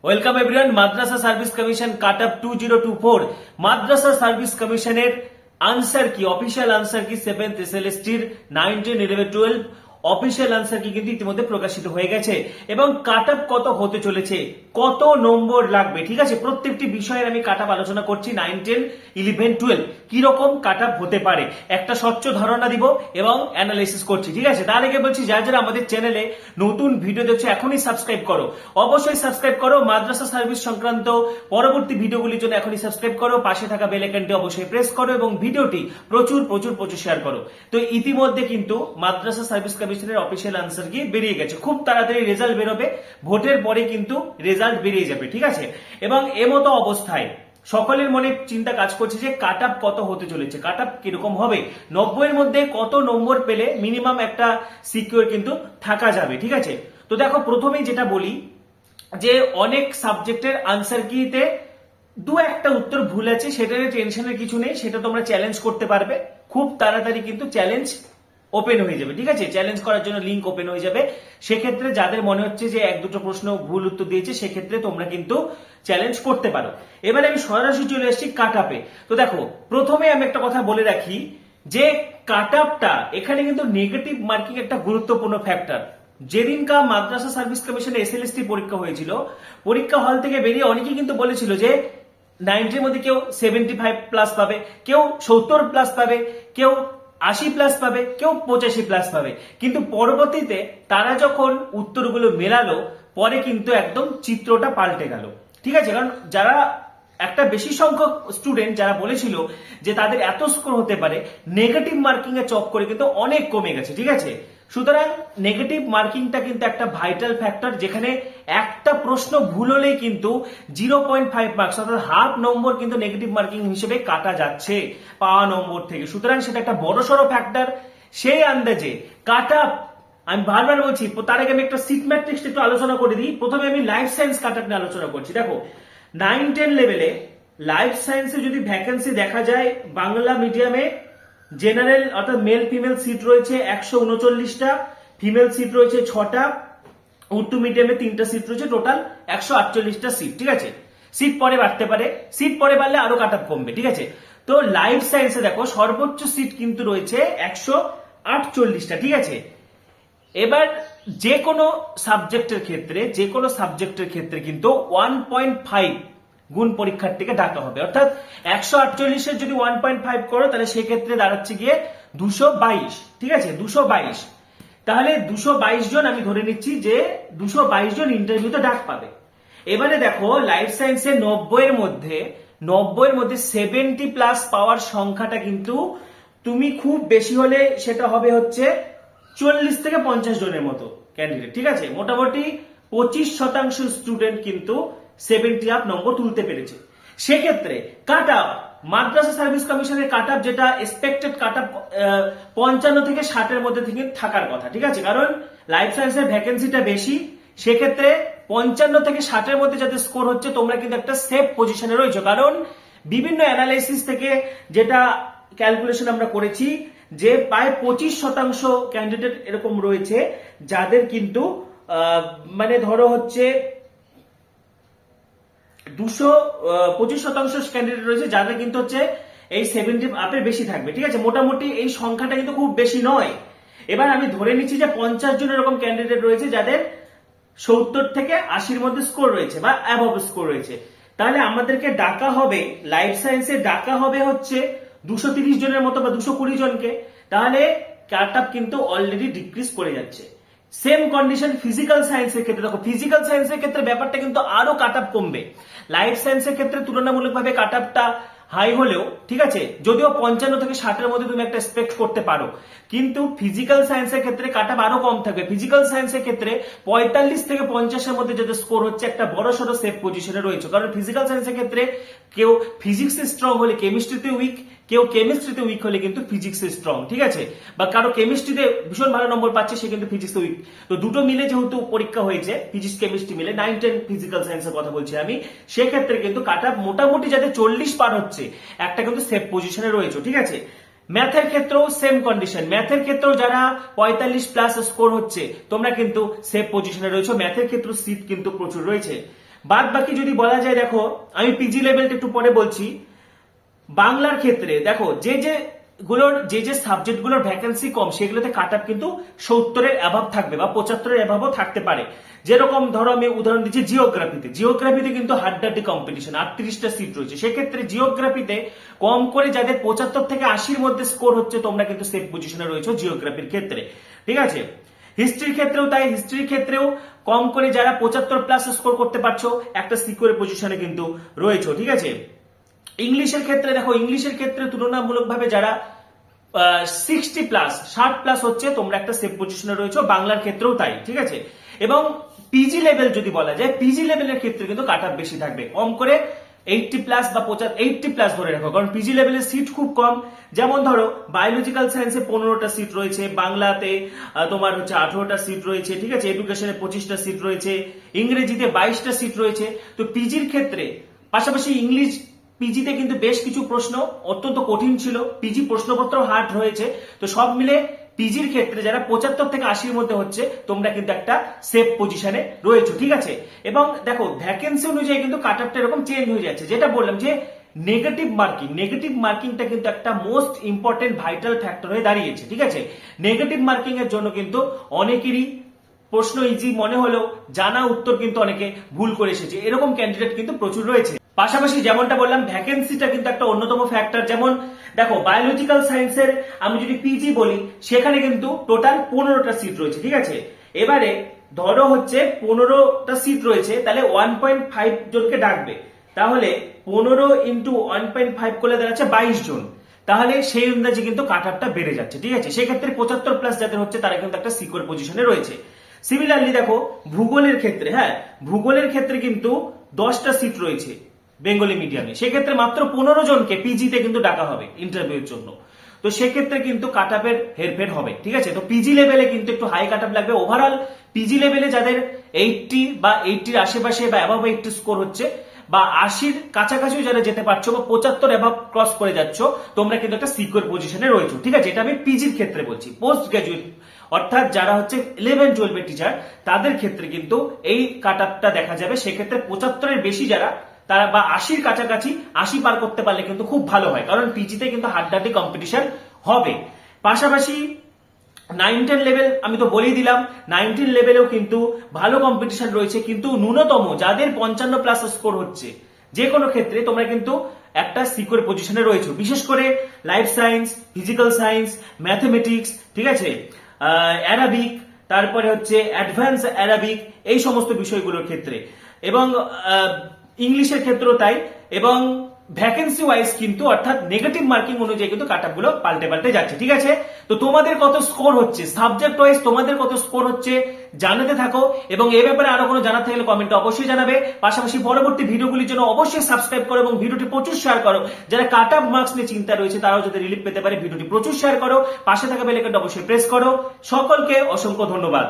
Welcome everyone. Madrasah Service Commission cut up 2024 Madrasah Service কমিশনের answer key, official answer key 7th এসএলএসটির 9, 10, 11, 12 official answer কি কিন্তু ইতিমধ্যে প্রকাশিত হয়ে গেছে এবং কাট আপ কত হতে চলেছে, কত নম্বর লাগবে, ঠিক আছে, প্রত্যেকটি বিষয়ের আমি কাট আপ আলোচনা করছি। 9, 10, 11, 12 কি রকম কাট আপ হতে পারে একটা স্বচ্ছ ধারণা দিব এবং অ্যানালাইসিস করছি, ঠিক আছে। তার আগে বলছি যারা যারা আমাদের চ্যানেলে নতুন ভিডিও দেখছো এখনই সাবস্ক্রাইব করো, অবশ্যই সাবস্ক্রাইব করো। মাদ্রাসা সার্ভিস সংক্রান্ত পরবর্তী ভিডিওগুলির জন্য এখনই সাবস্ক্রাইব করো, পাশে থাকা বেল আইকনটি অবশ্যই প্রেস করো এবং ভিডিওটি প্রচুর প্রচুর প্রচুর শেয়ার করো। তো ইতিমধ্যে কিন্তু মাদ্রাসা সার্ভিস কমিশনের অফিসিয়াল আনসার কি বেরিয়ে গেছে, খুব তাড়াতাড়ি রেজাল্ট বেরোবে, ভোটের পরে কিন্তু রেজাল্ট বেরিয়ে যাবে, ঠিক আছে। এবং এমতো অবস্থায় সকলের মনে চিন্তা কাজ করছে যে কাট আপ কত হতে চলেছে, কাট আপ কিরকম হবে, 90 এর মধ্যে কত নম্বর পেলে মিনিমাম একটা সিকিউর কিন্তু থাকা যাবে, ঠিক আছে। তো দেখো প্রথমেই যেটা বলি যে অনেক সাবজেক্টের আনসার কিতে দু একটা উত্তর ভুল আছে, সেটা নিয়ে টেনশনের কিছু নেই, সেটা তোমরা চ্যালেঞ্জ করতে পারবে, খুব তাড়াতাড়ি কিন্তু চ্যালেঞ্জ ওপেন হয়ে যাবে, ঠিক আছে। চ্যালেঞ্জ করার জন্য লিঙ্ক ওপেন হয়ে যাবে, সেক্ষেত্রে যাদের মনে হচ্ছে যে এক দুটো প্রশ্ন ভুল উত্তর দিয়েছে সেক্ষেত্রে তোমরা কিন্তু চ্যালেঞ্জ করতে পারো। এবারে আমি সরাসরি চলে এসেছি কাট আপে। তো দেখো প্রথমে আমি একটা কথা বলে রাখি যে কাট আপটা এখানে কিন্তু নেগেটিভ মার্কিং একটা গুরুত্বপূর্ণ ফ্যাক্টর। যেদিনকা মাদ্রাসা সার্ভিস কমিশনের এসএলএসটি পরীক্ষা হয়েছিল, পরীক্ষা হল থেকে বেরিয়ে অনেকেই কিন্তু বলেছিল যে 90 মধ্যে কেউ 75 প্লাস পাবে, কেউ 70 প্লাস পাবে, কেউ 80 প্লাস পাবে, কেউ 85 প্লাস পাবে। কিন্তু পরবর্তীতে তারা যখন উত্তরগুলো মেলালো পরে কিন্তু একদম চিত্রটা পাল্টে গেল, ঠিক আছে। কারণ যারা একটা বেশি সংখ্যক স্টুডেন্ট যারা বলেছিল যে তাদের এত স্কোর হতে পারে, নেগেটিভ মার্কিং এর চক্করে কিন্তু অনেক কমে গেছে, ঠিক আছে। সুতরাং নেগেটিভ মার্কিংটা কিন্তু একটা ভাইটাল ফ্যাক্টর, যেখানে একটা প্রশ্ন ভুল হলেই কিন্তু 0.5 মার্কস অর্থাৎ হাফ নম্বর কিন্তু নেগেটিভ মার্কিং হিসেবে কাটা যাচ্ছে পাওয়া নম্বর থেকে। সুতরাং সেটা একটা বড়সড় ফ্যাক্টর। সেই আন্দাজে কাট আপ আমি বারবার বলছি, তার আগে আমি একটা সিট ম্যাট্রিক্স একটু আলোচনা করে দিই। প্রথমে আমি লাইফ সায়েন্স কাট আপ নিয়ে আলোচনা করছি। দেখো 9, 10 লেভেলে লাইফ সায়েন্সে যদি ভ্যাকেন্সি দেখা যায়, বাংলা মিডিয়ামে জেনারেল অর্থাৎ মেল ফিমেল সিট রয়েছে 139টা, ফিমেল সিট রয়েছে 6টা, উর্দু মিডিয়ামে 3টা সিট রয়েছে, টোটাল 148টা সিট, ঠিক আছে। সিট পরে বাড়তে পারে, সিট পরে বাড়লে আরো কাট আপ কমবে, ঠিক আছে। তো লাইফ সায়েন্সে দেখো সর্বোচ্চ সিট কিন্তু রয়েছে 148টা, ঠিক আছে। এবার যে কোনো সাবজেক্টের ক্ষেত্রে কিন্তু 1.5 গুণ পরীক্ষার্থীকে ডাকা হবে, অর্থাৎ 148-এর যদি 1.5 করো তাহলে সেক্ষেত্রে দাঁড়াচ্ছে গিয়ে 222, ঠিক আছে, 222। তাহলে 222 জন আমি ধরে নিচ্ছি যে 222 জন ইন্টারভিউতে ডাক পাবে। এবারে দেখো লাইফ সায়েন্সে 90 এর মধ্যে 70 প্লাস পাওয়ার সংখ্যাটা কিন্তু তুমি খুব বেশি হলে সেটা হবে হচ্ছে 40 থেকে 50 জনের মতো ক্যান্ডিডেট, ঠিক আছে। মোটামুটি 25% স্টুডেন্ট কিন্তু 70 আপ নম্বর তুলতে পেরেছে। সেক্ষেত্রে কাট আপ মাদ্রাসা সার্ভিস কমিশনের কাট আপ যেটা এক্সপেক্টেড কাট আপ 55 থেকে 60-এর মধ্যে থেকে থাকার কথা, ঠিক আছে। কারণ লাইফ সায়েন্সের ভ্যাকেন্সিটা বেশি, সেক্ষেত্রে 55 থেকে 60-এর মধ্যে যাদের স্কোর হচ্ছে তোমরা কিন্তু একটা সেফ পজিশনে রয়েছে। কারণ বিভিন্ন অ্যানালাইসিস থেকে যেটা ক্যালকুলেশন আমরা করেছি যে প্রায় 25% ক্যান্ডিডেট এরকম রয়েছে যাদের কিন্তু মানে ধরো হচ্ছে 25% ক্যান্ডিডেট রয়েছে যাদের কিন্তু হচ্ছে এই 70 আপের বেশি থাকবে, ঠিক আছে। মোটামুটি এই সংখ্যাটা কিন্তু খুব বেশি নয়। এবার আমি ধরে নিচ্ছি যে 50 জন এরকম ক্যান্ডিডেট রয়েছে যাদের 70 থেকে 80-র মধ্যে স্কোর রয়েছে বা অ্যাবভ স্কোর রয়েছে। তাহলে আমাদেরকে ডাকা হবে, লাইফ সায়েন্সে ডাকা হবে হচ্ছে 230 জনের মতো বা 220 জনকে। তাহলে কাট আপ কিন্তু অলরেডি ডিক্রিজ করে যাচ্ছে। সেম কন্ডিশন ফিজিক্যাল সায়েন্সের ক্ষেত্রে। দেখো ফিজিক্যাল সায়েন্সের ক্ষেত্রে ব্যাপারটা কিন্তু আরো কাট আপ কমবে। লাইফ সায়েন্সের ক্ষেত্রে তুলনামূলকভাবে কাট আপটা হাই হলেও, ঠিক আছে, যদিও 55 থেকে 60-এর মধ্যে তুমি একটা এক্সপেক্ট করতে পারো, কিন্তু ফিজিক্যাল সায়েন্সের ক্ষেত্রে কাট আপ আরো কম থাকবে। ফিজিক্যাল সায়েন্সের ক্ষেত্রে 45 থেকে 50-এর মধ্যে যাদের স্কোর হচ্ছে একটা বড় সড়ো সেফ পজিশনে রয়েছে। কারণ ফিজিক্যাল সায়েন্সের ক্ষেত্রে কেউ ফিজিক্সে স্ট্রং হলে কেমিস্ট্রিতে উইক, কেউ কেমিস্ট্রিতে উইক হলে কিন্তু ফিজিক্সে স্ট্রং, ঠিক আছে। বা কারো কেমিস্ট্রিতে ভীষণ ভালো নম্বর পাচ্ছে সে কিন্তু ফিজিক্সে উইক। তো দুটো মিলে যেহেতু পরীক্ষা হয়েছে, ফিজিক্স কেমিস্ট্রি মিলে 9, 10 ফিজিক্যাল সায়েন্সের কথা বলছি আমি, সেক্ষেত্রে কিন্তু কাট আপ মোটামুটি যাদের 40 পার হচ্ছে একটা কিন্তু সেফ পজিশনে রয়েছে, ঠিক আছে। ম্যাথের ক্ষেত্রেও সেম কন্ডিশন, ম্যাথের ক্ষেত্রেও যারা 45 প্লাস স্কোর হচ্ছে তোমরা কিন্তু সেফ পজিশনে রয়েছে। ম্যাথের ক্ষেত্রে সিট কিন্তু প্রচুর রয়েছে। বাদ বাকি যদি বলা যায়, দেখো আমি পিজি লেভেলটা একটু পরে বলছি। বাংলার ক্ষেত্রে দেখো যে সাবজেক্ট গুলোর ভ্যাকেন্সি কম সেগুলোতে কাট আপ কিন্তু 70-এর অ্যাভাব থাকবে বা 75-এর অ্যাভাবও থাকতে পারে। যেরকম ধরো আমি উদাহরণ দিচ্ছি জিওগ্রাফিতে কিন্তু হাড্ডাহাড্ডি কম্পিটিশন, 38টা সিট রয়েছে। সেক্ষেত্রে জিওগ্রাফিতে কম করে যাদের 75 থেকে 80-র মধ্যে স্কোর হচ্ছে তোমরা কিন্তু সেফ পজিশনে রয়েছে জিওগ্রাফির ক্ষেত্রে, ঠিক আছে। হিস্ট্রির ক্ষেত্রেও তাই, হিস্ট্রির ক্ষেত্রেও কম করে যারা 75+ স্কোর করতে পারছো একটা সিকিউর পজিশনে কিন্তু রয়েছে, ঠিক আছে। ইংলিশের ক্ষেত্রে দেখো, ইংলিশের ক্ষেত্রে তুলনামূলকভাবে যারা 60+ হচ্ছে তোমরা একটা সেফ পজিশনে রয়েছে, বাংলার ক্ষেত্রেও তাই, ঠিক আছে। এবং পিজি লেভেল যদি বলা যায়, পিজি লেভেলের ক্ষেত্রে কিন্তু কাট আপ বেশি থাকবে, কম করে 80+ বা 80+ ধরে রাখো, কারণ পিজি লেভেলের সিট খুব কম। যেমন ধরো বায়োলজিক্যাল সায়েন্সে 15টা সিট রয়েছে, বাংলাতে তোমার হচ্ছে 18টা সিট রয়েছে, ঠিক আছে। এডুকেশনে 25টা সিট রয়েছে, ইংরেজিতে 22টা সিট রয়েছে। তো পিজির ক্ষেত্রে পাশাপাশি ইংলিশ পিজিতে কিন্তু বেশ কিছু প্রশ্ন অত্যন্ত কঠিন ছিল, পিজি প্রশ্নপত্র হার্ড রয়েছে। তো সব মিলে পিজির ক্ষেত্রে যারা 75 থেকে 80-র মধ্যে হচ্ছে তোমরা কিন্তু একটা সেফ পজিশনে রয়েছে, ঠিক আছে। এবং দেখো ভ্যাকেন্সি অনুযায়ী কিন্তু কাট আপটা এরকম চেঞ্জ হয়ে যাচ্ছে, যেটা বললাম যে নেগেটিভ মার্কিংটা কিন্তু একটা মোস্ট ইম্পর্টেন্ট ভাইটাল ফ্যাক্টর হয়ে দাঁড়িয়েছে, ঠিক আছে। নেগেটিভ মার্কিং এর জন্য কিন্তু অনেকেরই প্রশ্ন ইজি মনে হলেও জানা উত্তর কিন্তু অনেকে ভুল করে এসেছে, এরকম ক্যান্ডিডেট কিন্তু প্রচুর রয়েছে। পাশাপাশি যেমনটা বললাম ভ্যাকেন্সিটা কিন্তু একটা অন্যতম ফ্যাক্টর। যেমন দেখো বায়োলজিক্যাল সায়েন্সের আমি যদি পিজি বলি সেখানে কিন্তু টোটাল 15টা সিট রয়েছে, ঠিক আছে। এবারে ধরো হচ্ছে 15টা সিট রয়েছে, তাহলে 1.5 জনকে ডাকবে, তাহলে 15 ইন্টু 1.5 করলে দাঁড়াচ্ছে 22 জন। তাহলে সেই অনুযায়ী কিন্তু কাট আপটা বেড়ে যাচ্ছে, ঠিক আছে। সেক্ষেত্রে 75+ যাদের হচ্ছে তারা কিন্তু একটা সিকিউর পজিশনে রয়েছে। সিমিলারলি দেখো ভূগোলের ক্ষেত্রে, হ্যাঁ ভূগোলের ক্ষেত্রে কিন্তু 10টা সিট রয়েছে বেঙ্গলি মিডিয়ামে, সেক্ষেত্রে মাত্র 15 জনকে পিজিতে কিন্তু ডাকা হবে ইন্টারভিউর জন্য। তো সেক্ষেত্রে কিন্তু কাট আপের হেরফের হবে, ঠিক আছে। তো পিজি লেভেলে কিন্তু একটু হাই কাট আপ লাগবে। ওভারঅল পিজি লেভেলে যাদের 80 বা 80-র আশেপাশে বা অ্যাবাভ 80 স্কোর হচ্ছে বা 80-র কাছাকাছিও যারা যেতে পারছো বা 75 অ্যাবাভ ক্রস করে যাচ্ছ তোমরা কিন্তু একটা সিকিউর পজিশনে রয়েছে, ঠিক আছে। এটা আমি পিজির ক্ষেত্রে বলছি। পোস্ট গ্রাজুয়েট অর্থাৎ যারা হচ্ছে 11-12-এর টিচার তাদের ক্ষেত্রে কিন্তু এই কাট আপটা দেখা যাবে। সেক্ষেত্রে 75-এর বেশি যারা তারা বা 80-র কাছাকাছি 80 পার করতে পারলে কিন্তু খুব ভালো হয়, কারণ পিজিতে কিন্তু হাড্ডাহাড্ডি কম্পিটিশন হবে। পাশাপাশি 9-10 লেভেল আমি তো বলেই দিলাম, 9-10 লেভেলেও কিন্তু ভালো কম্পিটিশন রয়েছে, কিন্তু ন্যূনতম যাদের 55+ স্কোর হচ্ছে যে কোনো ক্ষেত্রে তোমরা কিন্তু একটা সিকিউর পজিশনে রয়েছে, বিশেষ করে life science, physical science, mathematics, ঠিক আছে, অ্যারাবিক, তারপরে হচ্ছে অ্যাডভান্স অ্যারাবিক, এই সমস্ত বিষয়গুলোর ক্ষেত্রে, এবং ইংলিশের ক্ষেত্রেও তাই। এবং ভ্যাকেন্সি ওয়াইজ কিন্তু অর্থাৎ নেগেটিভ মার্কিং অনুযায়ী কিন্তু কাট আপ গুলো পাল্টে যাচ্ছে, ঠিক আছে। তো তোমাদের কত স্কোর হচ্ছে, সাবজেক্ট ওয়াইজ তোমাদের কত স্কোর হচ্ছে জানাতে থাকো, এবং এই ব্যাপারে আরো কোনো জানার থাকলে কমেন্টে অবশ্যই জানাবে। পাশাপাশি পরবর্তী ভিডিওগুলির জন্য অবশ্যই সাবস্ক্রাইব করো এবং ভিডিওটি প্রচুর শেয়ার করো। যারা কাট আপ মার্কস নিয়ে চিন্তা রয়েছে তারাও যাতে রিলিফ পেতে পারে ভিডিওটি প্রচুর শেয়ার করো, পাশে থাকা বেল আইকনটা অবশ্যই প্রেস করো। সকলকে অসংখ্য ধন্যবাদ।